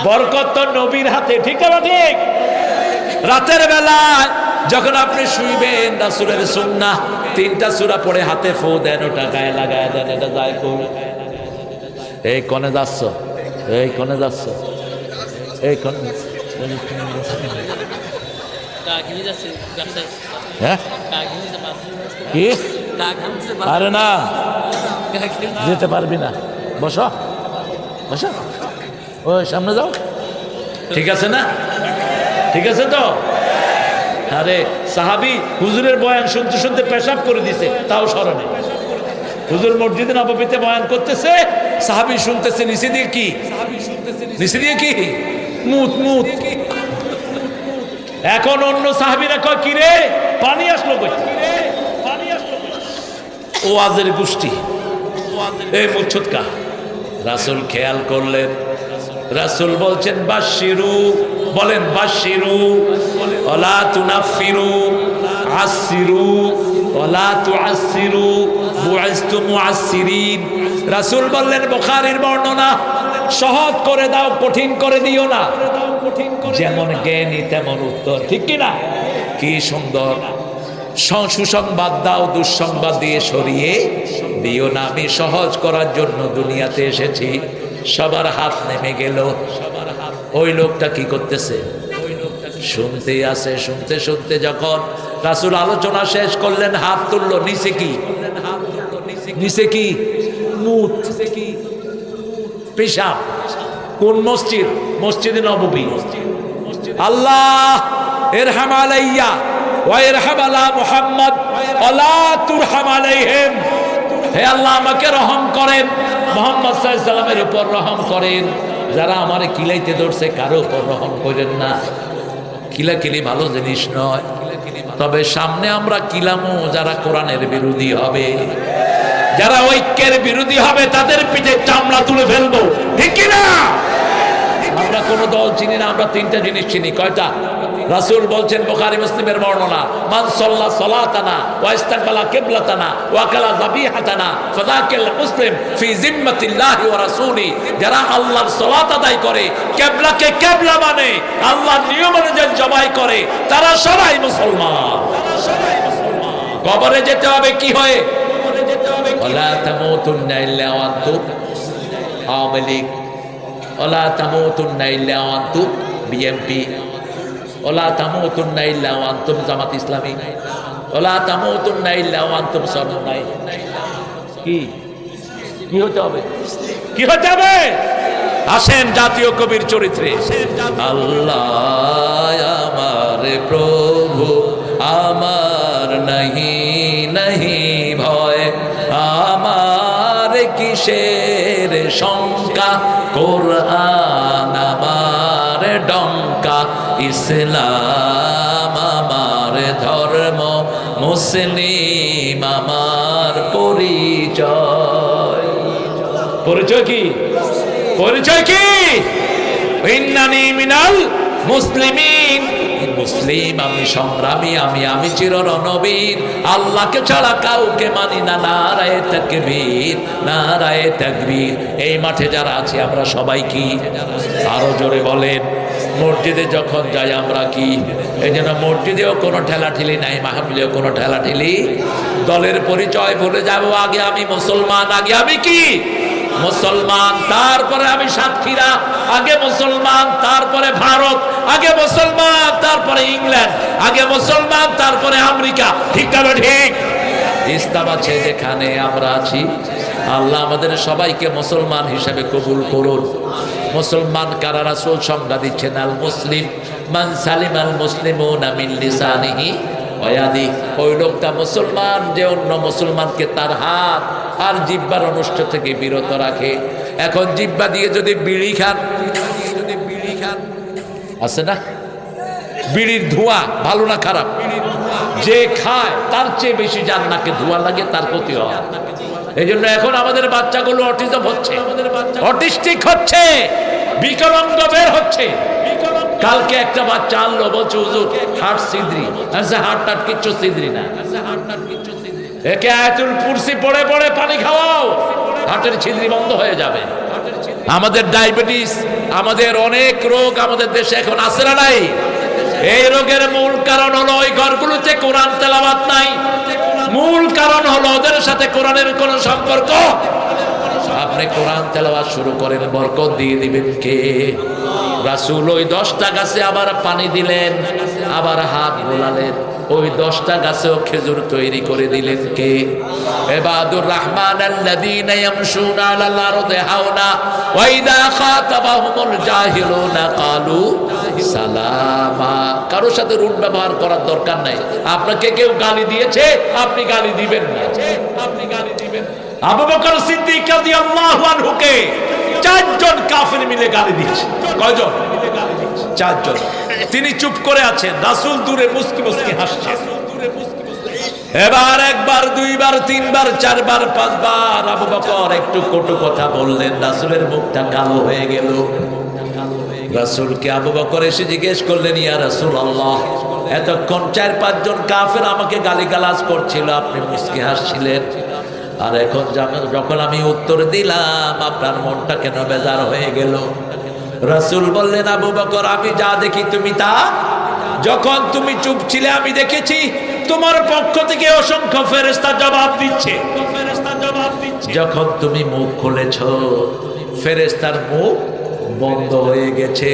বরকত তো নবীর হাতে, ঠিক না ঠিক? রাতের বেলা যখন আপনি শুইবেন, রাসূলের সুন্নাহ 3টা সূরা পড়ে হাতে ফু দেন, ওটা গায়ে লাগায় দেন, এটা যায় কই? এই কোণে যাচ্ছ, এই কোণে যাচ্ছ, এই কোণে হ্যাঁ কি? আরে না, যেতে পারবি না, বসো বসো, ওই সামনে যাও, ঠিক আছে না? ঠিক আছে তো? আরে সাহাবী হুজুরের বয়ান শুনতে শুনতে পেশাব করে দিছে, তাও স্মরণে। হুজুর মসজিদে নববীতে বয়ান করতেছে, সাহাবী শুনতেছে, নিচে দিয়ে কি? নিচে দিয়ে কি? মুত মুত। এখন অন্য সাহাবীরা কয়, কি রে পানি আসলো কই? ওয়াজের গোষ্ঠী, এই মুচ্ছুৎকা। রাসূল খেয়াল করলেন, রাসূল বলছেন বাশিরু, বলেন বাশিরু ওয়ালা তুনাফিরু, আসিরু ওয়ালা তুআসিরু, বুইস্তু মুআসসিরিন। রাসূল বললেন, বুখারীর বর্ণনা, সহজ করে দাও, কঠিন করে দিও না। যেমন জ্ঞানী তেমন উত্তর, ঠিক কি না? কি সুন্দর। সুসংবাদ দাও, দুঃসংবাদ দিয়ে সরিয়ে দিও না। আমি সহজ করার জন্য দুনিয়াতে এসেছি। সবার হাত নেমে গেল। ওই লোকটা কি করতেছে? শুনতেই আছে। শুনতে শুনতে যখন রাসূল আলোচনা শেষ করলেন, হাত তুললো, নিচে কি? নিচে কি? মুত, পেশাব। কোন মসজিদ? মসজিদে নববী। আল্লাহ ইরহাম আলাইয়া ওয়া ইরহাম আলা মুহাম্মদ ওয়া লা তুরহাম আলাইহিম। হে আল্লাহ, আমাকে রহম করেন, মুহাম্মদ সাল্লাল্লাহু আলাইহি সাল্লামের উপর রহম করেন। যারা আমারে কিলাইতে ধরছে, কারো উপর রহম করেন না। কিলাকিলি ভালো জিনিস নয়, তবে সামনে আমরা কিলামো যারা কোরআনের বিরোধী হবে, যারা ঐক্যের বিরোধী হবে, তাদের পিঠে চামড়া তুলে ফেলবো, ঠিক কি না? আমরা কোন দল চিনি না, আমরা 3টা জিনিস চিনি। কয়টা? রাসূল বলছেন, বুখারী মুসলিমের বর্ণনা, মান সাল্লা সালাতানা ওয়া ইস্তাকবালা কিবলাতানা ওয়া কালা যাবিহাতানা ফাযাকাল মুসলিম ফি জিম্মাতিল্লাহি ওয়া রাসূলি। যারা আল্লাহর সালাত আদায় করে, কিবলাকে কিবলা মানে, আল্লাহর নিয়ম অনুযায়ী জবাই করে, তারা সবাই মুসলমান। কবরে যেতে হবে কি হয়ে? ওয়ালা তামুতুন্না ইল্লা ওয়া আনতুম, আওয়ামী লীগ। ওয়ালা তামুতুন্না ইল্লা ওয়া আনতুম, বিএনপি। ওয়ালা তামুতুন্না ইল্লা ওয়া আনতুম, জামাত ইসলামী। ওয়ালা তামুতুন্না ইল্লা ওয়া আনতুম সরনাই। কি কি হতে হবে? কি হতে হবে? আসেন জাতীয় কবির চরিত্রে। আল্লাহ আমার প্রভু, আমার নাহি নাহি ভয়, আমার কিসের শঙ্কা, কোরআন আমার ডঙ্কা, ইসলাম আমার ধর্ম, মুসলিম আমার পরিচয়। পরিচয় কি? পরিচয় কি? ইন্নানি মিনাল মুসলিমিন, মুসলিম আমি, সংগ্রামী আমি, আমি চির রণবীর, আল্লাহকে ছাড়া কাউকে মানি না। নারায়ে তাকবীর, নারায়ে তাকবীর। এই মাঠে যারা আছি আমরা সবাই কি? আরো জোরে বলেন। মসজিদে যখন যাই আমরা কি? এই জন্য মসজিদেও কোনো ঠেলাঠেলি নাই, মাহফিলেও কোনো ঠেলাঠেলি। দলের পরিচয় ভুলে যাব। আগে আমি মুসলমান, আগে আমি কি? মুসলমান। তারপরে আমি সাতক্ষীরা, আগে মুসলমান, তারপরে ভারত, আগে মুসলমান, তারপরে ইংল্যান্ড, আগে মুসলমান, তারপরে আমেরিকা। ঠিক না? ঠিক। ইসলাম আছে যেখানে আমরা আছি। আল্লাহ আমাদের সবাইকে মুসলমান হিসেবে কবুল করুন। মুসলমান কারা? রাসূল সংজ্ঞা দিচ্ছেন, আল মুসলিম মান সালিমাল মুসলিমুনা মিন লিসানিহি ওয়া ইয়াদিহি। ওই লোকটা মুসলমান যে অন্য মুসলমানকে তার হাত আর জিহ্বার অনুষ্ঠান থেকে বিরত রাখে। এখন জিহ্বা দিয়ে যদি বিড়ি খান, আছে না? বিড়ির ধোঁয়া ভালো না খারাপ? যে খায় তার চেয়ে বেশি যার নাকে ধোঁয়া লাগে, তার ক্ষতি হয়। এই জন্য এখন আমাদের বাচ্চাগুলো অটিজম হচ্ছে, অটিস্টিক হচ্ছে, বিকলাঙ্গ বের হচ্ছে। কালকে একটা বাচ্চা আনলো, বলছে হুজুর হার্ট ছিদ্রি। হার্ট টাট কিচ্ছু ছিদ্রি না, একে আয়াতুল কুরসি পড়ে পড়ে পানি খাওয়াও, হার্টের ছিদ্রি বন্ধ হয়ে যাবে। আমাদের ডায়াবেটিস, আমাদের অনেক রোগ আমাদের দেশে এখন আছে না নাই? এই রোগের মূল কারণ হলো ওই ঘরগুলোতে কোরআন তেলাওয়াত নাই। মূল কারণ হলো ওদের সাথে কোরআনের কোনো সম্পর্ক। আপনি কোরআন তেলাওয়াত শুরু করেন, বরকত দিয়ে দিবেন কে? রাসূল ওই 10টা গাছে আবার পানি দিলেন, আবার হাত বোলালেন, ওই 10টা গাছেও খেজুর তৈরি করে দিলেন কে? ইবাদুর রহমান আল্লাযীনা ইয়ামশুনা আলাল আরদি হাওনা ওয়া ইযা খাতাবাহুমুল জাহিলুনা ক্বালু সালামা। কারোর সাথে রুট ব্যবহার করার দরকার নাই। আপনাকে কেউ গালি দিয়েছে, আপনি গালি দিবেন না। আবু বকর সিদ্দিক রাদিয়াল্লাহু আনহুকে 4 জন কাফের মিলে গালি দিয়েছে। কয়জন? 4 জন। তিনি চুপ করে আছেন, রাসূল দূরে মুস্কি মুস্কি হাসছে। এবার একবার, দুইবার, তিনবার, চারবার, পাঁচবার আবু বকর একটু কটু কথা বললেন, রাসূলের মুখটা কালো হয়ে গেল। রাসূলকে আবু বকর এসে জিজ্ঞেস করলেন, ইয়া রাসূলুল্লাহ, এতক্ষণ 4-5 জন কাফের আমাকে গালিগালাজ করছিল, আপনি মুস্কি হাসছিলেন, আর এখন যখন আমি উত্তর দিলাম আপনার মনটা কেন বেজার হয়ে গেল? রাসূল বললেন, আবু বকর, আমি যা দেখি তুমি তা। যখন তুমি চুপ ছিলে আমি দেখেছি তোমার পক্ষ থেকে অসংখ্য ফেরেশতা জবাব দিচ্ছে। যখন তুমি মুখ খুলেছ ফেরেশতার মুখ বন্ধ হয়ে গেছে।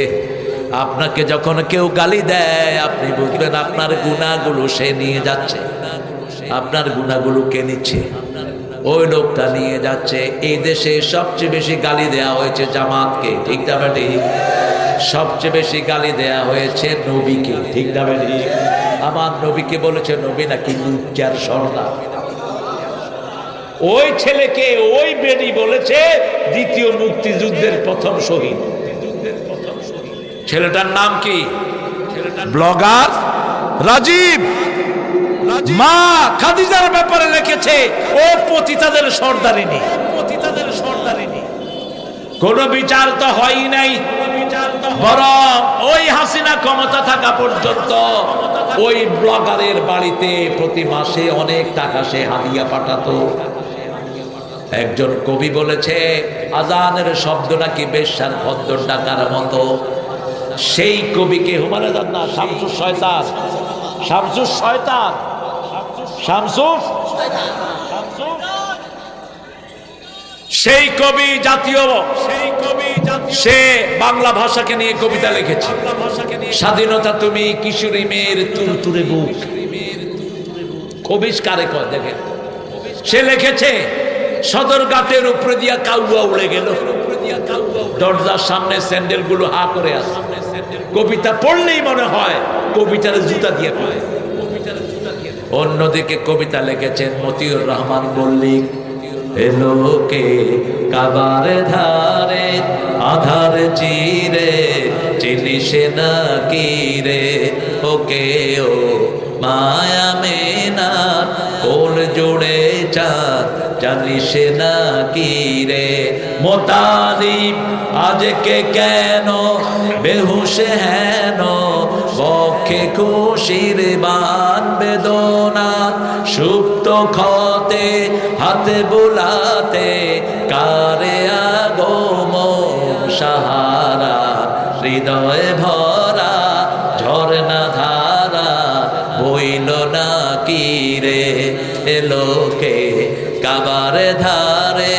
আপনাকে যখন কেউ গালি দেয় আপনি বুঝবেন আপনার গুনাহগুলো সে নিয়ে যাচ্ছে। আপনার গুনাহগুলো কে নিচ্ছে? ওই লোকটা নিয়ে যাচ্ছে। এই দেশে সবচেয়ে বেশি গালি দেয়া হয়েছে জামাতকে, ঠিক না বেটি? সবচেয়ে বেশি গালি দেয়া হয়েছে নবীকে, ঠিক না বেটি? আমার নবীকে বলেছে নবী নাকি লুচ্চার সর্দার। ওই ছেলেকে ওই বেটি বলেছে দ্বিতীয় মুক্তিযুদ্ধের প্রথম শহীদ। ছেলেটার নাম কি? ব্লগার রাজীব। মা খাদিজার ব্যাপারে লিখেছে ও পতিতাদের সর্দারিনী। কোন বিচার তো হয়ই নাই, বরং ওই হাসিনা ক্ষমতা থাকা পর্যন্ত ওই ব্লগারের বাড়িতে প্রতি মাসে অনেক টাকা সে হাদিয়া পাঠাতো। একজন কবি বলেছে আজানের শব্দ নাকি বেশ্যার ভদ্র ডাকার মতো। সেই কবিকে হুমায়ুন না শামসুর শয়তান, শামসুর শয়তান, শামসুর, সেই কবি জাতীয়, সে বাংলা ভাষাকে নিয়ে কবিতা লিখেছে। স্বাধীনতা তুমি কিশোরী মেয়ের তুরতুরে বুক। কবিস কারে কয় দেখেন। সে লিখেছে সদরঘাটের উপরে দিয়া কাউয়া উড়ে গেল, দরজার সামনে স্যান্ডেল গুলো হা করে আছে। কবিতা পড়লেই মনে হয় কবিতার জুতা দিয়ে পায়। অন্যদিকে কবিতা লিখেছেন মতিউর রহমান মল্লিক। এলোকে কাবার ধারে আধার চিরে চিনিস না কি রে, ওকে ও মায়া মেনা কোল জুড়ে চাঁদ জানিস না কি রে। মোতালিব আজকে কেন বেহুশ হেন, বক্ষে খুশির বান বেদনা, সুপ্ত ক্ষতে হাতে বুলাতে কারে আগমন সাহারা, হৃদয়ে ভরা ঝরনা ধারা বইল না কি রে। এলোকে কাবার ধারে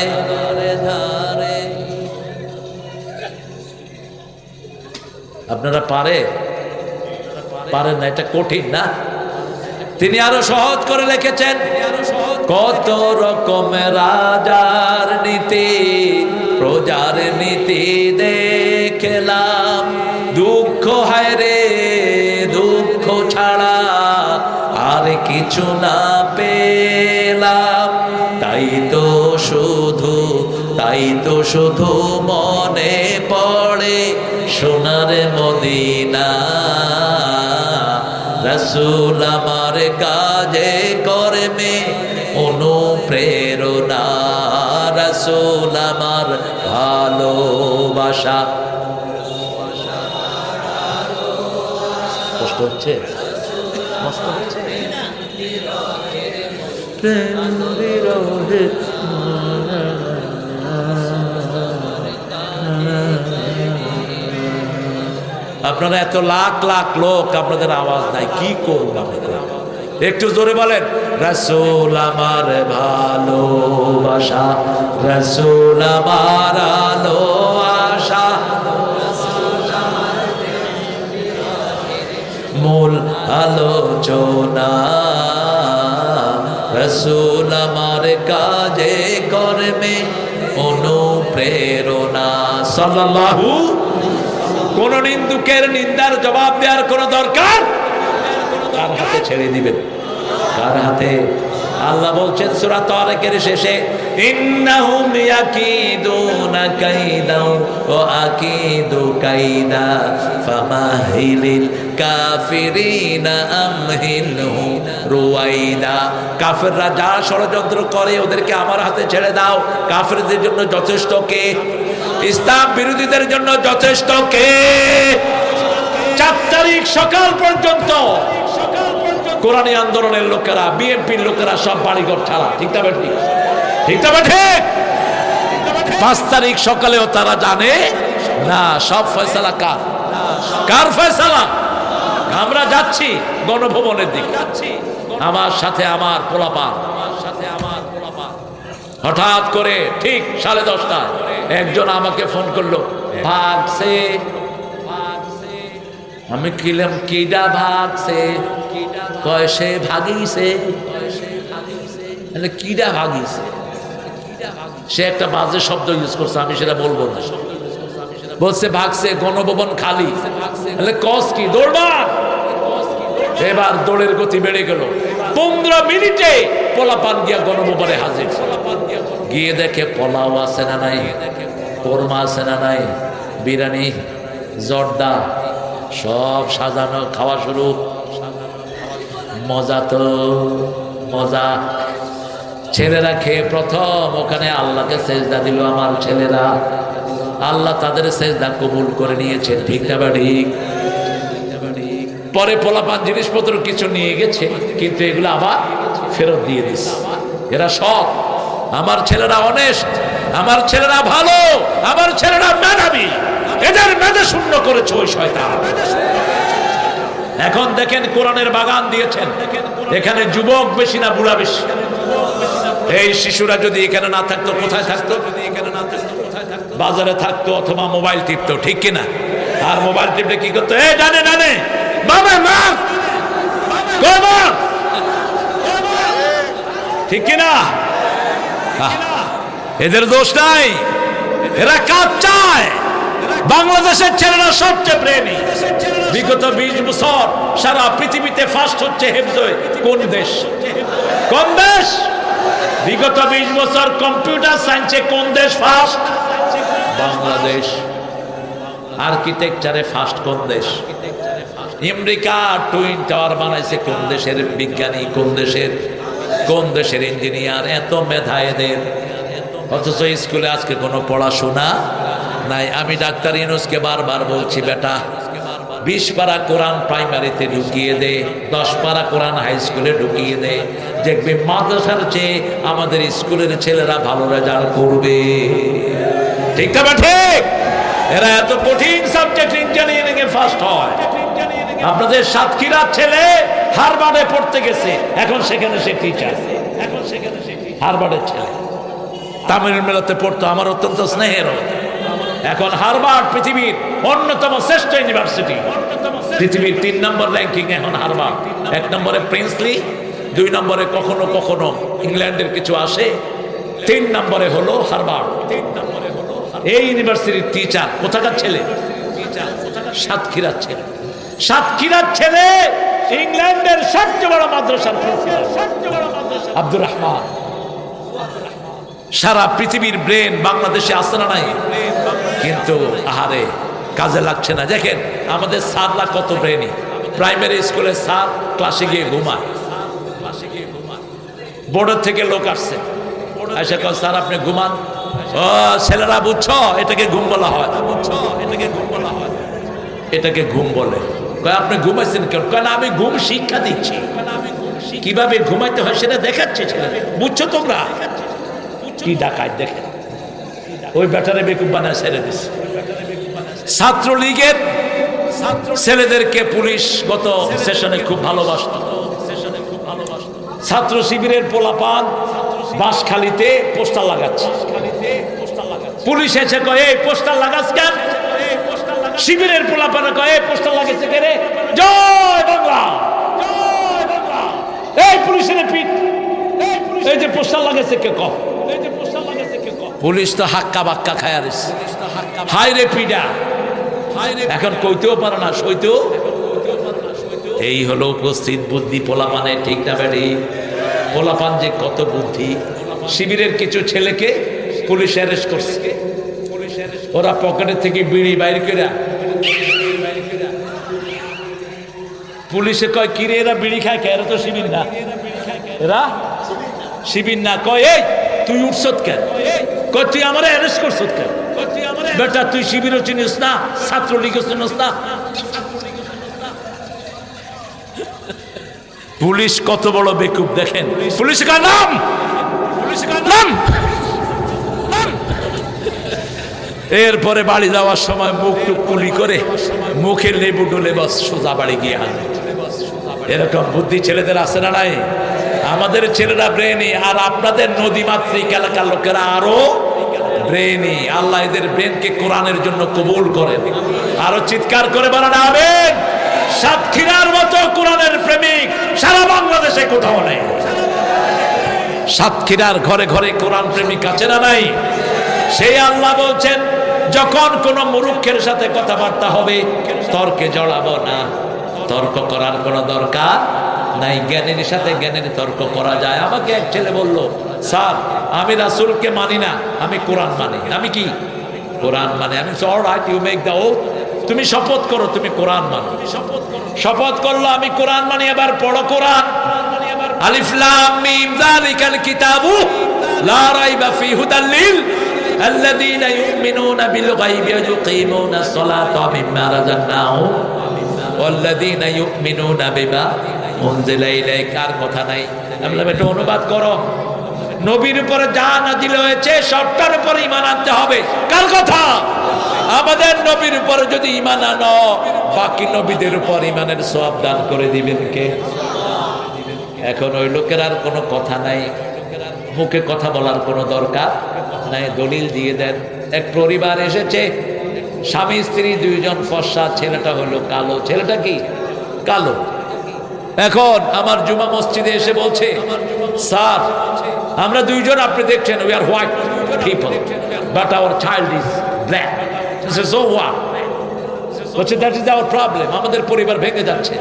ধারে। আপনারা পারেন না, এটা কঠিন না? তিনি আরো সহজ করে লিখেছেন, কত রকমের রাজার নীতি প্রজার নীতি দেখলাম, দুঃখ হায় রে দুঃখ ছাড়া আর কিছু না পেলাম। তাই তো শুধু মনে পড়ে সোনার মদিনা, রাসূল আমার কাজে কর্মে অনুপ্রেরণা, রাসূল আমার ভালোবাসা। কষ্ট হচ্ছে? কষ্ট হচ্ছে? প্রেম বিরহে আপনারা এত লাখ লাখ লোক, আপনাদের আওয়াজ নাই, কি করব? একটু জোরে বলেন, রাসূল আমার ভালোবাসা, রাসূল আমার আলো আশা, মূল আলোচনা, রাসূল আমার কাজে কর্মে অনুপ্রেরণা। সাল্লাল্লাহু। কোন নিন্দুকের নিন্দার জবাব দেওয়ার কোন দরকার? কার হাতে ছেড়ে দিবেন? কার হাতে? আল্লাহ বলছেন সূরা তারিকের শেষে, ইন্নাহুম ইয়াকিদুনা কাইদা ওয়া আকিদু কাইদা ফামাহিলিল কাফিরিনা আমহিলহুম রুয়াইদা। কাফেররা যা ষড়যন্ত্র করে ওদেরকে আমার হাতে ছেড়ে দাও। কাফেরদের জন্য যথেষ্ট কে? ইসলাম বিরোধীদের জন্য যথেষ্ট কে? 4 তারিখ সকাল পর্যন্ত কোরআনী আন্দোলনের লোকেরা, বিএনপির লোকেরা সব বাড়িঘর ছাড়া। ঠিক না ঠিক? ঠিক না ঠিক? 5 তারিখ সকালেও তারা জানে না সব ফয়সালা কার? কার ফয়সালা? আমরা যাচ্ছি গণভবনের দিকে, আমার সাথে আমার পোলাপান। হঠাৎ করে ঠিক 10:30টায় একজন আমাকে ফোন করলো, ভাগছে। আমি কিলাম, কিডা ভাগছে? কয়সে ভাগিছে? কিডা ভাগিছে? সে একটা বাজে শব্দ ইউজ করছে, আমি সেটা বলবো না। বলছে ভাগছে, গণভবন খালি। কস কি? দৌড়বা। এবার দৌড়ের গতি বেড়ে গেল। 15 মিনিটে পোলাপান গিয়া গণভবনে হাজির। গিয়ে দেখে পোলাও আছে না নাই, কোরমা আছে না নাই, বিরিয়ানি, জর্দা সব সাজানো, খাওয়া শুরু। মজা তো মজা। ছেলেরা খেয়ে প্রথম ওখানে আল্লাহকে সেজদা দিল। আমার ছেলেরা, আল্লাহ তাদের সেজদা কবুল করে নিয়েছেন। ঠিক না ঠিক? পরে পোলাপান জিনিসপত্র কিছু নিয়ে গেছে, কিন্তু এগুলো আবার ফেরত দিয়ে দিছে। এরা সৎ, আমার ছেলেরা অনেস্ট, আমার ছেলেরা ভালো, আমার ছেলেরা মেধাবী। এদের মেধা শূন্য করেছে ওই শয়তান। এখন দেখেন কোরআনের বাগান দিয়েছেন, এখানে যুবক বেশি না বুড়া বেশি? এই শিশুরা যদি এখানে না থাকতো কোথায় থাকতো? বাজারে থাকতো অথবা মোবাইল টিপতো। ঠিক কিনা? আর মোবাইল টিপলে কি করতো? এ জানে জানে বাবা মা কবা, ঠিক কিনা? এদের দোষ নাই, এরা কাজ চায়। বাংলাদেশের ছেলেরা সবচেয়ে প্রেমী। বিগত 20 বছর সারা পৃথিবীতে ফার্স্ট হচ্ছে হেফজে। কোন দেশ? কোন দেশ? বিগত 20 বছর কম্পিউটার সায়েন্সে কোন দেশ ফার্স্ট? বাংলাদেশ। আর্কিটেকচারে ফার্স্ট কোন দেশ? আমেরিকা টুইন টাওয়ার বানাইছে কোন দেশের বিজ্ঞানী? কোন দেশের? কোন দেশের ইঞ্জিনিয়ার? এত মেধা এদের, অথচ স্কুলে আজকে কোনো পড়াশোনা নাই। আমি ডাক্তার ইউনূসকে বারবার বলছি, বেটা 20 পারা কোরআন প্রাইমারিতে ঢুকিয়ে দে, 10 পারা কোরআন হাই স্কুলে ঢুকিয়ে দে, দেখবে মাদ্রাসার চেয়ে আমাদের স্কুলের ছেলেরা ভালো রেজাল্ট করবে। ঠিক না ঠিক? এরা এত কঠিন সাবজেক্ট ইঞ্জিনিয়ারিং এ ফার্স্ট হয়। আপনাদের সাতক্ষীরার ছেলে হারবার্ডে পড়তে গেছে, এখন সেখানে সে টিচার। হারবার্ডের ছেলে তামিলনাড়ুতে পড়তো, আমার অত্যন্ত স্নেহের। এখন হারবার্ড পৃথিবীর অন্যতম শ্রেষ্ঠ ইউনিভার্সিটি। পৃথিবীর 3 নম্বর র্যাঙ্কিং এখন হারবার্ড। 1 নম্বরে প্রিন্সলি, 2 নম্বরে কখনো কখনো ইংল্যান্ডের কিছু আসে, 3 নম্বরে হলো হারবার্ড। এই ইউনিভার্সিটির টিচার কোথাকার ছেলে? সাতক্ষীরার ছেলে। সাতক্ষীরার ছেলে ইংল্যান্ডের সবচেয়ে বড় মাদ্রাসার প্রিন্সিপাল আব্দুর রহমান। সারা পৃথিবীর ব্রেন বাংলাদেশে আসে না নাই, কিন্তু আহারে কাজে লাগছে না। দেখেন আমাদের স্যাররা কত ব্রেনি। প্রাইমারি স্কুলের স্যার ক্লাসে গিয়ে ঘুমায়। বোর্ডের থেকে লোক আসছে, এসে কয় স্যার আপনি ঘুমান। ও ছেলেরা বুঝছো, এটাকে ঘুম বলা হয়। এটাকে ঘুম বলে। কয় আপনি ঘুমাইছেন কেন? কয় না আমি ঘুম শিক্ষা দিচ্ছি, কিভাবে ঘুমাইতে হয় সেটা দেখাচ্ছে ছেলে। বুঝছো তোমরা? কি ডাকায় দেখেন, ওই ব্যাটারে বেকুব বানায় ছেড়ে দিচ্ছে। ছাত্রলীগের ছেলেদেরকে পুলিশ গত সেশনে খুব ভালোবাসত। ছাত্র শিবিরের পোলাপান বাঁশখালীতে পোস্টার লাগাচ্ছে। পুলিশ এসে কয় এই পোস্টার লাগাস কেন? শিবিরের পোলাপানে কয় এই পোস্টার লাগাচ্ছে কে রে? জয় বাংলা, এই পুলিশের পিঠ, এই যে পোস্টার লাগাচ্ছে কে কম? পুলিশ তো হাক্কা বাক্কা খায় আর হাই রে পিডা, এখন কইতেও পারে না, সইতেও। এই হলো উপস্থিত বুদ্ধি পোলাপানে, ঠিক না বেড়ি? পোলাপান যে কত বুদ্ধি। শিবিরের কিছু ছেলেকে পুলিশ অ্যারেস্ট করছে। ওরা পকেটের থেকে বিড়ি বাইর করে পুলিশে কয় কিরে এরা বিড়ি খায় কে? এরা তো শিবির না, এরা শিবির না। কয় এই তুই উঠছত কেন? কয় তুই আমার অ্যারেস্ট করছত কেন? বেটা তুই শিবিরও চিনিস না, ছাত্রলীগও চিনিস না। পুলিশ কত বড় বেকুব দেখেন। পুলিশ কার নাম, নাম। এরপরে বাড়ি যাওয়ার সময় মুখ টুক কুলি করে মুখে লেবু ডলে বাস সোজা বাড়ি গিয়ে হান। এরকম বুদ্ধি ছেলেদের আছে না নাই? আমাদের ছেলেরা ব্রেনি, আর আপনাদের নদীমাতৃক এলাকার লোকেরা আরো ব্রেনি। আল্লাহ এদের ব্রেনকে কোরআনের জন্য কবুল করেন। আরো চিৎকার করে বানানো হবে। সাতক্ষীরার মতো কোরআনের প্রেমিক সারা বাংলাদেশে কোথাও নেই। সাতক্ষীরার ঘরে ঘরে কোরআন প্রেমিক আছে না নাই? সেই আল্লাহ বলছেন যখন কোন মূর্খের সাথে কথাবার্তা হবে তর্কে জড়াবো না। তর্ক করার কোনো দরকার নাই, জ্ঞানের সাথে জ্ঞানের তর্ক করা যায়। আমাকে এক ছেলে বলল, স্যার আমি রাসূলকে মানি না, আমি কোরআন মানি। আমি কি কোরআন মানে? আমি all right, you make the oath. তুমি শপথ করো তুমি কোরআন মানো। শপথ করলো আমি কোরআন মানি। এবার পড়ো কোরআন। আলিফ লাম মিম যালিকাল কিতাবু লা রাইবা ফি হুদাল লিল আল্লাযীনা ইউমিনুনা বিল গায়বি ওয়া ইউকিমুনাস সালাতা ওয়া মিম্মা রাযাকনাহুম ওয়াল্লাযীনা ইউমিনুনা বিমা উনজিলা ইলাইকা। আর কথা নাই। আমি বললাম এটা অনুবাদ করো। নবীর উপরে যা নাযিল হয়েছে সবটার উপর ঈমান আনতে হবে। কার কথা? আমাদের নবীর উপরে যদি ঈমান আনো বাকি নবীদের উপর ঈমানের সওয়াব দান করে দিবেন কে? এখন ওই লোকের আর কোনো কথা নাই, মুখে কথা বলার কোনো দরকার নাই, দলিল দিয়ে দেন। এক পরিবার এসেছে, স্বামী স্ত্রী দুইজন ফর্সা, ছেলেটা হলো কালো। ছেলেটা কি কালো। এখন আমার জুমা মসজিদে এসে বলছে, স্যার আমরা দুইজন আপনি দেখছেন we are white people but hour child is black. So what? বলছে দ্যাট ইজ আওয়ার প্রবলেম। আমাদের পরিবার ভেঙে যাচ্ছে।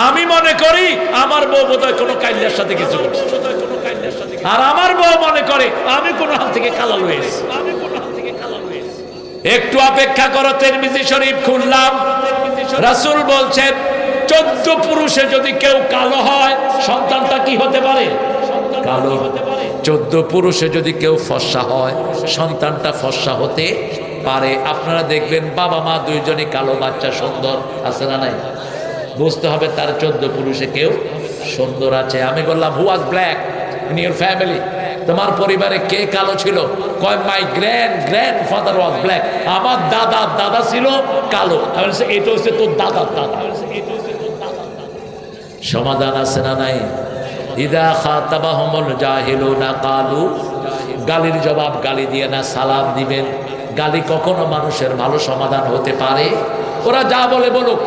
আমি মনে করি আমার বউ বোধহয় কোনো কাইল্লার সাথে কিছু করছে, আর আমার বউ মনে করে আমি কোনো হাত থেকে কালাল হয়েছি। একটু অপেক্ষা করো, তিরমিজি শরীফ খুললাম। রাসূল বলছেন 14 পুরুষে যদি কেউ কালো হয় সন্তানটা কি হতে পারে? কালো। 14 পুরুষে যদি কেউ ফর্সা হয় সন্তানটা ফর্সা হতে পারে। আপনারা দেখবেন বাবা মা দুইজনই কালো, বাচ্চা সুন্দর আছে না নাই? বুঝতে হবে তার 14 পুরুষে কেউ সুন্দর আছে। আমি বললাম হু ওয়াজ ব্ল্যাক ইন ইওর ফ্যামিলি? তোমার পরিবারে কে কালো ছিল? কয় মাই গ্র্যান্ড ফাদার ওয়াজ ব্ল্যাক। আমার দাদা ছিল কালো। আমি বলছি এটা হচ্ছে তোর দাদার দাদা। সমাধান আছে না নাই? ইদা খাতাবাহুমুল জাহিলুনা কালু। গালির জবাব গালি দিয়ে না, সালাম দিবেন। গালি কখনো মানুষের ভালো সমাধান হতে পারে? ওরা যা বলে বলুক।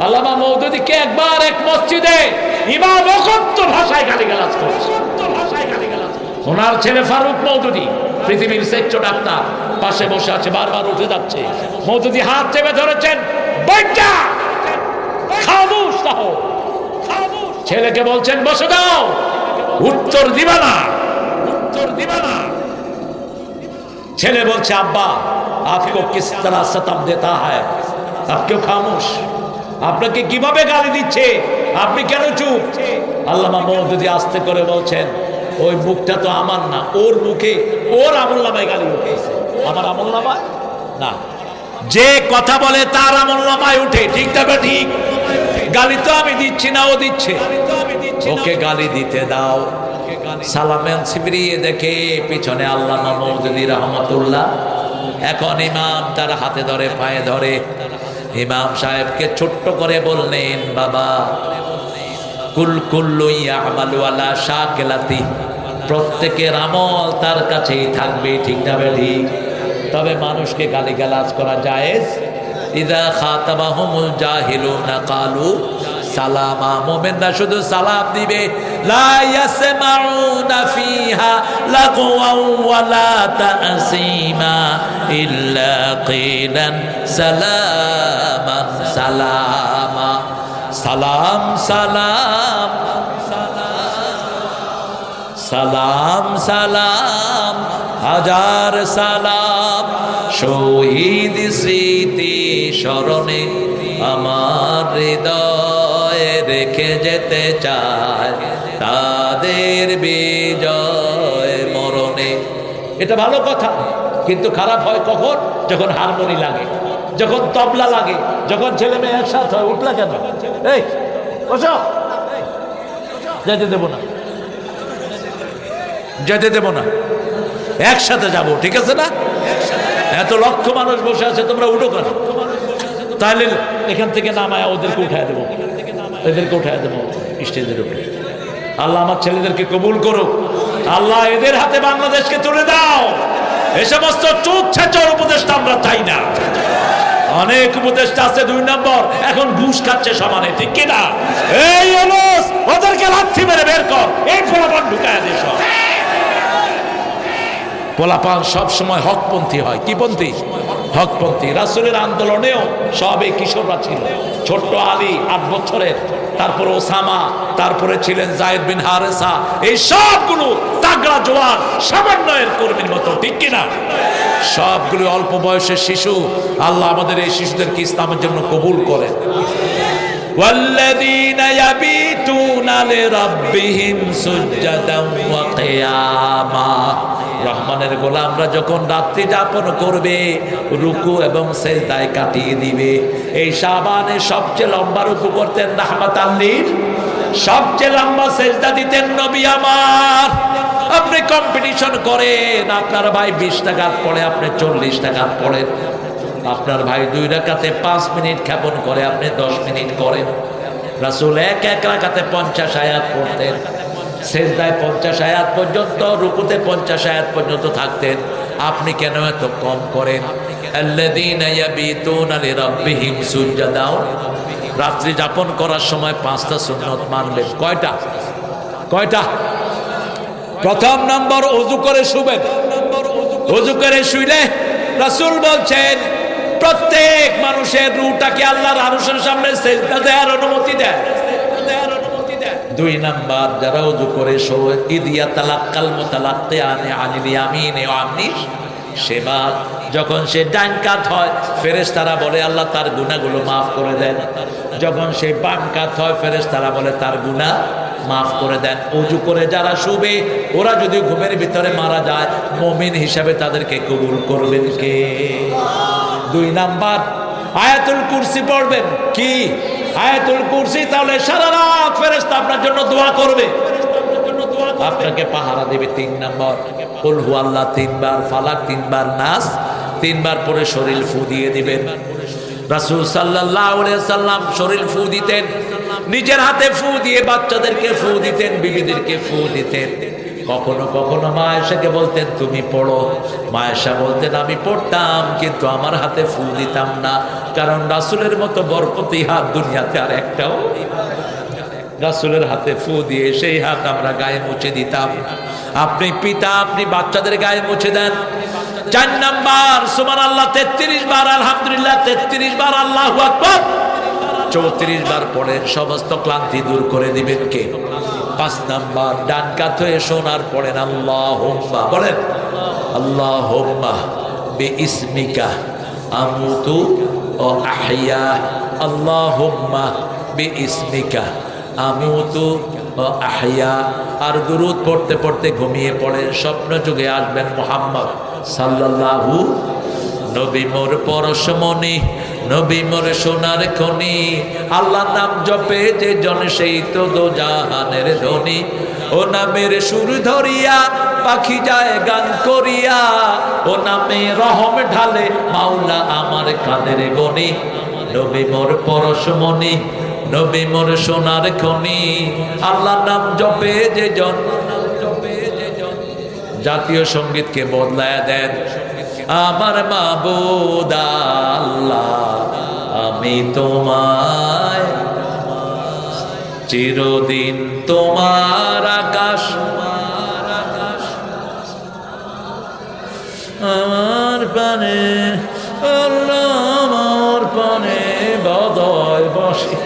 আল্লামা মওদুদীকে একবার এক মসজিদে ইমাম অকথ্য ভাষায় গালিগালাজ করছে। ওনার ছেলে ফারুক মওদুদী পৃথিবীর শ্রেষ্ঠ ডাক্তার পাশে বসে আছে, বারবার উঠে যাচ্ছে। মওদুদী হাত চেপে ধরেছেন, বৈঠা খামোশ থাকো। ছেলেকে বলছেন বসে দাও, উত্তর দিবা না, উত্তর দিবা না। ছেলে বলছে আব্বা আপকো কিস तरह सतम देता है, आप क्यों खामोश? আপনাকে কিভাবে গালি দিচ্ছে, আপনি কেন চুপ? আল্লামা মওদুদী আস্তে করে বলছেন ওই মুখটা তো আমার না, ওর মুখে, ওর আমলনামায় গালি উঠেছে। আমার আমলনামায় না, যে কথা বলে তার আমলনামায় উঠে। ঠিক তবে ঠিক, গালি তো আমি দিচ্ছি না, ও দিচ্ছে। ওকে গালি দিতে দাও। সালামেন ছিবরিয়ে দেখে পিছনে আল্লামা মওদুদী রহমাতুল্লাহ এখন ইমাম তার হাতে ধরে পায়ে ধরে ইমাম সাহেবকে ছোট্ট করে বললেন, বাবা কুল্লু ইয়ামালু আলা শাকিলাতি, প্রত্যেকের আমল তার কাছেই থাকবে, ঠিক না ঠিক? তবে মানুষকে গালিগালাজ করা জায়েজ। ইযা খাতাবাহুমুল জাহিলুনা ক্বালু সালামা, মুমিনরা শুধু সালাম দিবে। লা ইয়াসমাউনা ফিহা লাগওয়ান ওয়ালা তাসীমা ইল্লা কিলান সালামান সালামা। সালাম সালাম সালাম সালাম হাজার সালাম, শহীদ স্মৃতি স্মরণে আমার হৃদয়ে রেখে যেতে চায় তাদের বিজয় মরণে। এটা ভালো কথা, কিন্তু খারাপ হয় কখন? যখন হারমোনি লাগে, যখন তবলা লাগে, যখন ছেলে মেয়ে একসাথে হয়। উঠলা কেন? এই বসো, যেতে দেবো না, যেতে দেবো না, একসাথে যাবো, ঠিক আছে না? এত লক্ষ মানুষ বসে আছে, তোমরা উঠো কেন? তাহলে এখান থেকে নামায় ওদেরকে উঠায় দেবো, এদেরকে উঠায় দেবো স্টেজের উপরে। আল্লাহ আমার ছেলেদেরকে কবুল করো, আল্লাহ এদের হাতে বাংলাদেশকে তুলে দাও। এ সমস্ত চোখ ছেঁচর উপদেষ্টা আমরা চাই না। অনেক উপদেষ্টা আছে 2 নম্বর, এখন ঘুষ খাচ্ছে সমানে, ঠিক কিনা? এই অলস, ওদেরকে লাথি মেরে বের কর, এই পোলাপান ঢুকায় দে। সব পোলাপান সব সময় হকপন্থী হয়। কি পন্থী? হকপন্থী। রাসূলের আন্দোলনেও সব এই কিশোররা ছিল। ছোট্ট আলী 8 বছরের, তারপরে ওসামা, তারপরে ছিলেন যায়েদ বিন হারেসা। এই সবগুলো তাগড়া জওয়ান সমন্বয়ের কর্মীর মতো, ঠিক কিনা? সবগুলো অল্প বয়সের শিশু। আল্লাহ আমাদের এই শিশুদেরকে ইসলামের জন্য কবুল করেন। ওয়াল্লাযীনা ইয়াবিতুনা লিরাব্বিহিম সুজদান ওয়া কিয়ামা, রহমানের গোলামরা যখন রাত্রি যাপন করবে রুকু এবং সেজদায় কাটিয়ে দিবে। এই শাবানে সবচেয়ে লম্বা রুকু করতেন রাহমাতাল লিল, সবচেয়ে লম্বা সেজদা দিতেন নবী আমার। আপনি কম্পিটিশন করেন, আপনার ভাই 20 রাকাত পড়ে, আপনি 40 রাকাত পড়েন। আপনার ভাই 2 রাকাতে 5 মিনিট ক্ষেপণ করে, আপনি 10 মিনিট করেন। রাসূল এক রাকাতে 50 আয়াত পড়তেন, সেজদায় 50 আয়াত পর্যন্ত, রুকুতে 50 আয়াত পর্যন্ত থাকতেন। আপনি কেন এত কম করেন? আল্লাযীনা ইয়াবিতুনা লিরাব্বিহিম সুজদাও, রাত্রি যাপন করার সময় 5টা সুন্নত মানবেন। কয়টা? কয়টা? প্রথম নম্বর, ওযু করে শুবেন। ওযু করে শুইলে রাসূল বলছেন প্রত্যেক মানুষের রূহটাকে আল্লাহর আরশের সামনে সিজদা দেওয়ার অনুমতি দেন। 2 নাম্বার, যারা ওযু করে শোয়, ইদিয়া তালাক্কাল মুতালাক্কিয়ানি আনিল ইয়ামিনি ওয়া আনিশ শিমাল, যখন সে ডান কাত হয় ফেরেশতারা বলে আল্লাহ তার গুনাহগুলো মাফ করে দেন। যখন সে বাম কাত হয় ফেরেশতারা বলে তার গুনাহ মাফ করে দেন। ওযু করে যারা শুবে, ওরা যদি ঘুমের ভিতরে মারা যায়, মুমিন হিসাবে তাদেরকে কবুল করবেন কে? 2 নাম্বার, আয়াতুল কুরসি পড়বেন। কি আয়াতুল কুরসি? তাহলে সারা রাত ফেরেশতা আপনার জন্য দোয়া করবে, আপনাকে পাহারা দেবে। 3 নাম্বার, কুল হুয়াল্লাহ 3 বার, ফালাক 3 বার, নাস 3 বার পরে শরীর ফু দিয়ে দিবেন। রাসূল সাল্লাল্লাহু আলাইহি সাল্লাম শরীর ফু দিতেন, নিজের হাতে ফু দিয়ে বাচ্চাদেরকে ফু দিতেন, বিবিদেরকে ফু দিতেন। কখনো কখনো মা আয়েশাকে বলতেন তুমি পড়ো। মা আয়েশা বলতেন আমি পড়তাম, কিন্তু আমার হাতে ফু দিতাম না, কারণ রাসূলের মতো বরকতি হাত দুনিয়াতে আর একটাও। রাসূলের হাতে ফু দিয়ে সেই হাত আমরা গায়ে মুছে দিতাম। আপনি পিতা, আপনি বাচ্চাদের গায়ে মুছে দেন। 4 নাম্বার, সুবহানাল্লাহ 33 বার, আলহামদুলিল্লাহ 33 বার, আল্লাহু আকবার 34 বার পড়েন, সমস্ত ক্লান্তি দূর করে দিবেন কে? 5 নাম্বার, ডান কাত হয়ে শোনার পড়েন আল্লাহুম্মা, বলেন আল্লাহুম্মা বিইসমিকা আমুতু ওয়া আহইয়া, আল্লাহুম্মা বিইসমিকা আমুতু ওয়া আহইয়া। আর দুরূদ পড়তে পড়তে ঘুমিয়ে পড়েন, স্বপ্ন যুগে আসবেন মুহাম্মদ সাল্লাল্লাহু। নবী মোর পরশমণি নবী মোর সোনার খনি। আল্লাহ নাম জপে যে জন সেই তো দো জাহানের ধনী। ও নামের সুর ধরিয়া পাখি যায় গান করিয়া, ও নামে রহম ঢালে মাওলা আমার কাদের গনি। নবী মোর পরশমণি, নবী মোর সোনার খনি। আল্লাহ নাম জপে যে জন। জাতীয় সঙ্গীতকে বদলায় দেন আমার মাবুদ আল্লাহ। আমি তোমায় চিরদিন তোমার আকাশ, আমার পানে আল্লাহ আমার পানে বদয় বসে।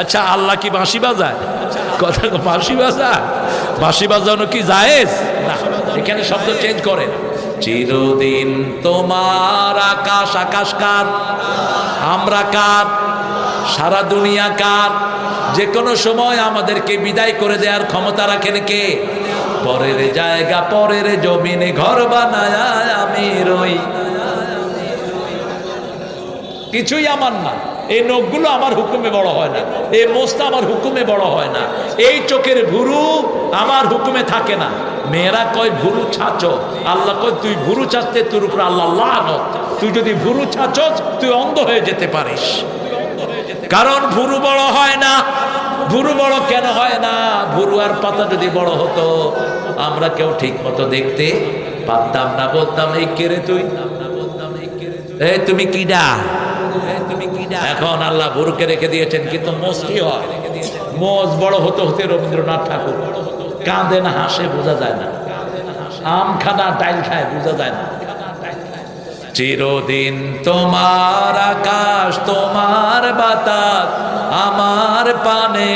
আচ্ছা, আল্লাহ কি বাঁশি বাজায়? কথা বাঁশি বাজায়? বাঁশি বাজানো কি জায়েজ? না, এখানে শব্দ চেঞ্জ করেন। চিরদিন তোমার আকাশ। আকাশ কার? আমরা কার? সারা দুনিয়া কার? যে কোনো সময় আমাদেরকে বিদায় করে দেওয়ার ক্ষমতা রাখেন কে? পরের জায়গা পরের জমিনে ঘর বানায় আমি রই। কিছুই আমার না। এই নখগুলো আমার হুকুমে বড় হয় না, এই মোস্তা আমার হুকুমে বড় হয় না, এই চোখের ভুরু আমার হুকুমে থাকে না। মেয়েরা কয় ভুরু ছাচো, আল্লাহ কয় তুই ভুরু ছাচতে তোর উপর আল্লাহ লানত। তুই যদি ভুরু ছাচস তুই অন্ধ হয়ে যেতে পারিস। কারণ ভুরু বড় হয় না। ভুরু বড় কেন হয় না? ভুরু আর পাতা যদি বড় হতো আমরা কেউ ঠিক মতো দেখতে পারতাম না। বলতাম এই কেরে তুই, এই তুমি কিডা? এখন আল্লাহ ভুরুকে রেখে দিয়েছেন, কিন্তু মোষ কি হয়? মোষ বড় হতে হতে রবীন্দ্রনাথ ঠাকুর কাঁদে না হাসে বোঝা যায় না, আম খানা ডাইল খায় বোঝা যায় না। চিরদিন তোমার আকাশ তোমার বাতাস আমার পানে,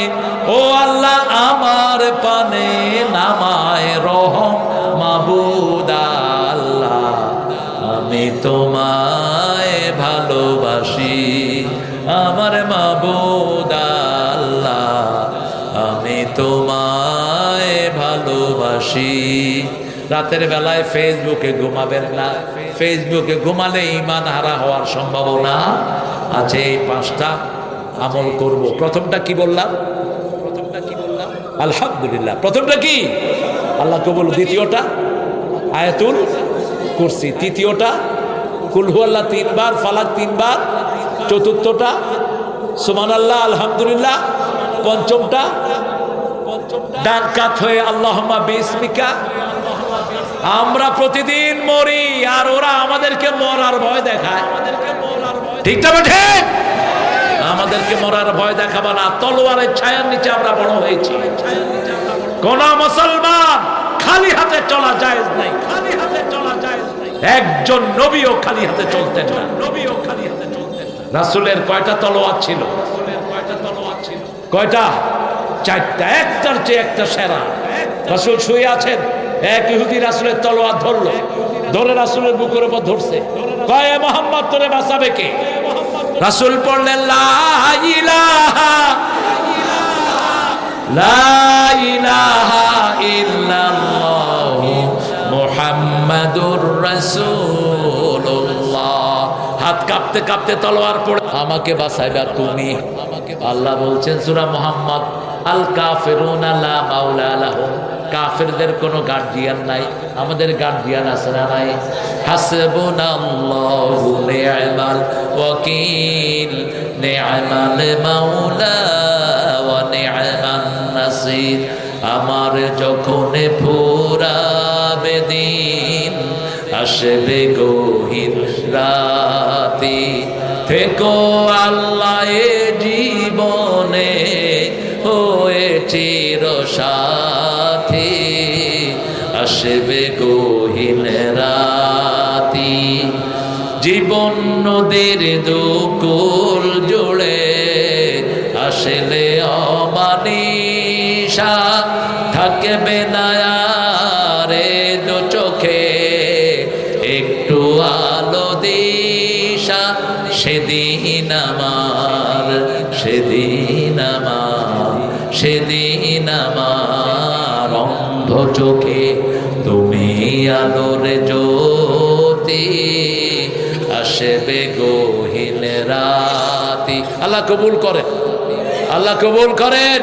ও আল্লাহ আমার পানে নামায় রহম মাবুদ আল্লাহ। আমি তোমায় ভালোবাসি আমার মাবুদ আল্লাহ। আমি তোমায় ভালোবাসি। রাতের বেলায় ফেসবুকে ঘুমাবেন না। ফেসবুকে ঘুমালে ঈমান হারা হওয়ার সম্ভাবনা আছে। এই 5টা আমল করব। প্রথমটা কি বললাম? আলহামদুলিল্লাহ। প্রথমটা কি? আল্লাহ কবুল। দ্বিতীয়টা আয়াতুল কুরসি। তৃতীয়টা কুল হুয়াল্লাহ 3 বার, ফালাক 3 বার। চতুর্থটা সুবহানাল্লাহ আলহামদুলিল্লাহ। পঞ্চমটা ডান কাত হয়ে আল্লাহুম্মা বিসমিকা। আমরা প্রতিদিন মরি আর ওরা আমাদেরকে মরার ভয় দেখায়। ঠিক না বেঠে? আমাদেরকে মরার ভয় দেখাবা না। তলোয়ারের ছায়ার নিচে আমরা বড় হয়েছি। কোন মুসলমান খালি হাতে চলা জায়েজ নাই। খালি হাতে চলা জায়েজ নাই। একজন নবীও খালি হাতে চলতেন না। নবীও খালি হাতে চলতেন না। রাসূলের কয়টা তলোয়ার ছিল? কয়টা? 4টা। একটার চেয়ে একটা সেরা। রাসূল শুয়ে আছেন, এক ইহুদি রাসূলের তলোয়ার ধরলো, ধরে রাসূলের বুকের উপর ধরছে। কয় মুহাম্মদ তোরে বাঁচাবে কে? রাসূল পড়লেন লা ইলাহা ইল্লাল্লাহ মুহাম্মাদুর রাসূলুল্লাহ। হাত কাঁপতে কাঁপতে তলোয়ার পড়ে, আমাকে বাঁচাইবা তুমি। আল্লাহ বলছেন সূরা মুহাম্মদ, আল কাফিরুনা লা মাওলা লাহুম। কাফেরদের কোনো গার্ডিয়ান নাই। আমাদের গার্ডিয়ান আছে না নাই? হাসবুনাল্লাহু নি'মাল ওয়াকিল, নি'মাল মাওলা ওয়া নি'মান নাসির। আমার যখন ফুরাবে দিন, আসবে গহীন রাতি, থেকো আল্লাহ এ জীবনে হয়ে চির সাথী। আসবে গহীন রাতি, জীবন নদীর দুকুল জুড়ে আসলে অমানিসা। থাকবে না রে দু চোখে একটু আলো দিশা। সেদিন আমার, সেদিন আমার, সেদিন আমার অন্ধ চোখে তুমি আলোর জ্যোৎ আসবে গহীন রাতি। আল্লাহ কবুল করেন, আল্লাহ কবুল করেন।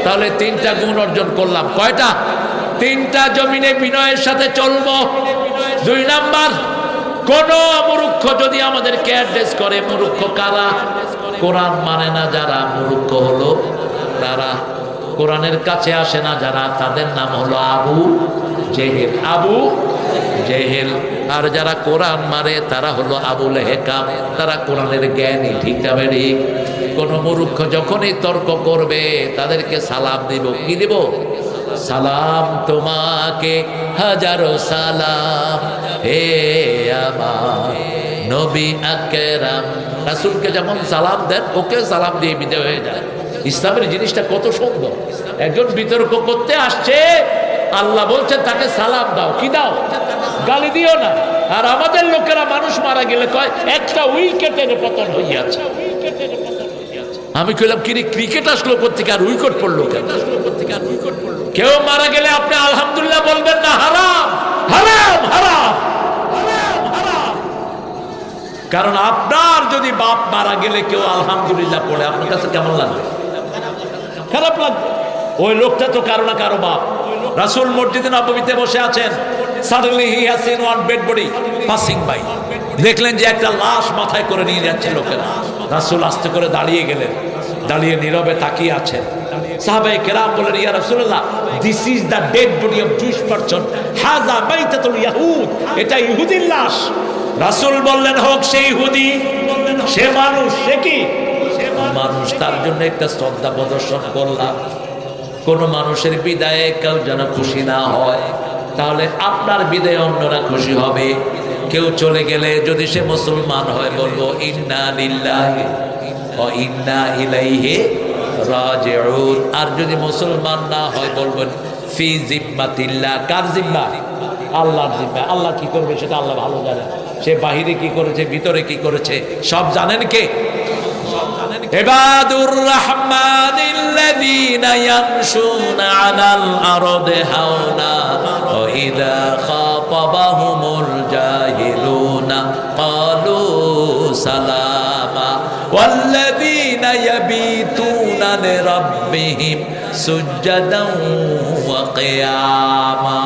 তাহলে তিনটা গুণ অর্জন করলাম। কয়টা? তিনটা। জমিনে বিনয়ের সাথে চলবো। 2 নাম্বার, কোন মূর্খ যদি আমাদেরকে অ্যাড্রেস করে, মূর্খ কারা? কোরআন মানে না যারা, মূর্খ হলো তারা। কোরআনের কাছে আসে না যারা, তাদের নাম হলো আবু জেহেল। আবু জেহেল। আর যারা কোরআন মারে তারা হলো আবুল হেকাম, তারা কোরআনের জ্ঞানী। ঠিক না বেরি? কোন মূর্খ যখনই তর্ক করবে তাদেরকে সালাম দিব। কি দিব? সালাম তোমাকে হাজারো সালাম হে আমার নবী আকরাম। রাসূলকে যেমন সালাম দেন, ওকে সালাম দিয়ে বিদায় হয়ে যায়। ইসলামের জিনিসটা কত সুন্দর। একজন বিতর্ক করতে আসছে, আল্লাহ বলছেন তাকে সালাম দাও। কি দাও? গালি দিও না। আর আমাদের লোকেরা মানুষ মারা গেলে কয় একটা উইকেটের পতন হইয়াছে। আমি কইলাম কি ক্রিকেট আসলো কোত্থেকে, আর উইকেট পড়লো কেন? কেউ মারা গেলে আপনি আলহামদুলিল্লাহ বলবেন না? হারাম হারাম হারাম। কারণ আপনার যদি বাপ মারা গেলে কেউ আলহামদুলিল্লাহ পড়ে, আপনার কাছে কেমন লাগবে? খারাপ লাগবে। ওই লোকটা তো কারো না কারো বাপ। রাসূল মসজিদে নববীতে বসে আছেন, suddenly he has seen one dead body passing by। দেখলেন যে একটা লাশ মাথায় করে নিয়ে যাচ্ছে লোকেরা। রাসূল আস্তে করে দাঁড়িয়ে গেলেন, দাঁড়িয়ে নীরবে তাকিয়ে আছেন। সাহাবায়ে কেরাম বলেন, ইয়া রাসূলুল্লাহ, this is the dead body of Jewish person, হাযা বাইতাতুল ইয়াহুদ। এটা ইহুদির লাশ। রাসূল বললেন, হোক সে ইহুদি, সে মানুষ। সে কি মানুষ? তার জন্য একটা শ্রদ্ধা প্রদর্শন করলাম। কোন মানুষের বিদায়ে কেউ যেন খুশি না হয়, তাহলে আপনার বিদায়ে অন্যরা খুশি হবে। কেউ চলে গেলে যদি সে মুসলমান হয়, বলবো ইন্না লিল্লাহি ওয়া ইন্না ইলাইহি রাজিউন। আর যদি মুসলমান না হয়, বলবেন ফি জিম্মাতিল্লাহ। কার জিম্মা? আল্লাহর জিম্মা। আল্লাহ কি করবে সেটা আল্লাহ ভালো জানেন। সে বাহিরে কি করেছে, ভিতরে কি করেছে, সব জানেন কে? ইবাদুর রহমানিল্লাযীনা ইয়ামশুনা আলাল আরদি হাওনা ওয়া ইযা খাতাবাহুমুল জাহিলুনা ক্বালু সালামা ওয়াল্লাযীনা ইয়াবিতুনা লিরাব্বিহিম সুজদান ওয়া কিয়ামা।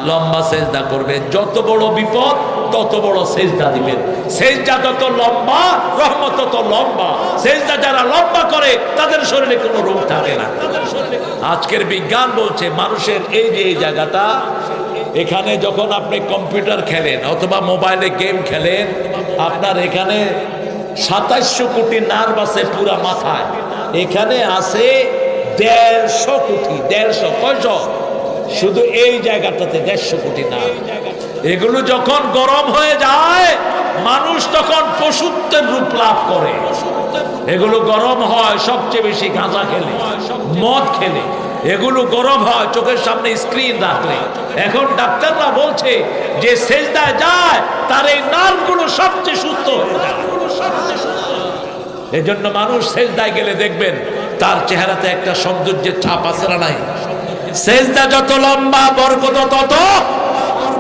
লম্বা সেজদা করবে, যত বড় বিপদ তত বড় সেজদা দিবেন। সেজদা যত লম্বা, রহমত তত লম্বা। সেজদা যারা লম্বা করে তাদের শরীরে কোনো রোগ থাকে না। আজকের বিজ্ঞান বলছে মানুষের এই যে এই জায়গাটা, এখানে যখন আপনি কম্পিউটার খেলেন অথবা মোবাইলে গেম খেলেন, আপনার এখানে 2700 কোটি নার্ভ আছে পুরা মাথায়। এখানে আছে 150 কোটি। 150 কয়শো? শুধু এই জায়গাটাতে 150 কোটি নার্ভ। এগুলো যখন গরম হয়ে যায়, মানুষ তখন পশুত্বের রূপ লাভ করে। এগুলো গরম হয় সবচেয়ে বেশি গাঁজা খেলে, মদ খেলে। এগুলো গরম হয় চোখের সামনে স্ক্রিন রাখলে। এখন ডাক্তাররা বলছে যে সেজদায় যায় তার এই নার্ভগুলো সবচেয়ে সুস্থ হয়ে যায়। এজন্য মানুষ সেজদায় গেলে দেখবেন তার চেহারাতে একটা সৌন্দর্যের ছাপ আছে না নাই? সেজদা যত লম্বা, বরকত তত।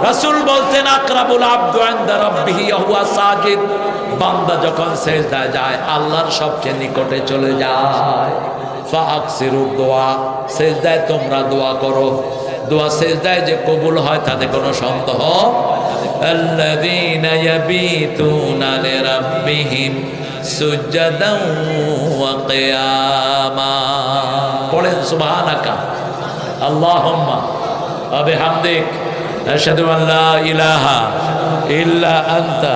রাসূল বলতেন, আকরাবুল আবদু ইনদা রাব্বিহি ওয়া হুয়া সাজিদ। বান্দা যখন সেজদায় যায় আল্লাহর সবচেয়ে নিকটে চলে যায়। ফাআকসিরু দুআ, সেজদায় তোমরা দোয়া করো। দোয়া সেজদায় যে কবুল হয় তাতে কোনো সন্দেহ। আল্লাযীনা ইয়াবিতুনা লিরাব্বিহিম সুজদান ওয়া কিয়ামা। পড়েন সুবহানাকা আল্লাহুম্মা ওয়া বিহামদিক আশহাদু আন লা ইলাহা ইল্লা আনতা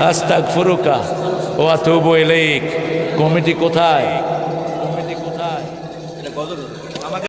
আস্তাগফিরুকা ওয়া আতুবু ইলাইক। কমিটি কোথায়?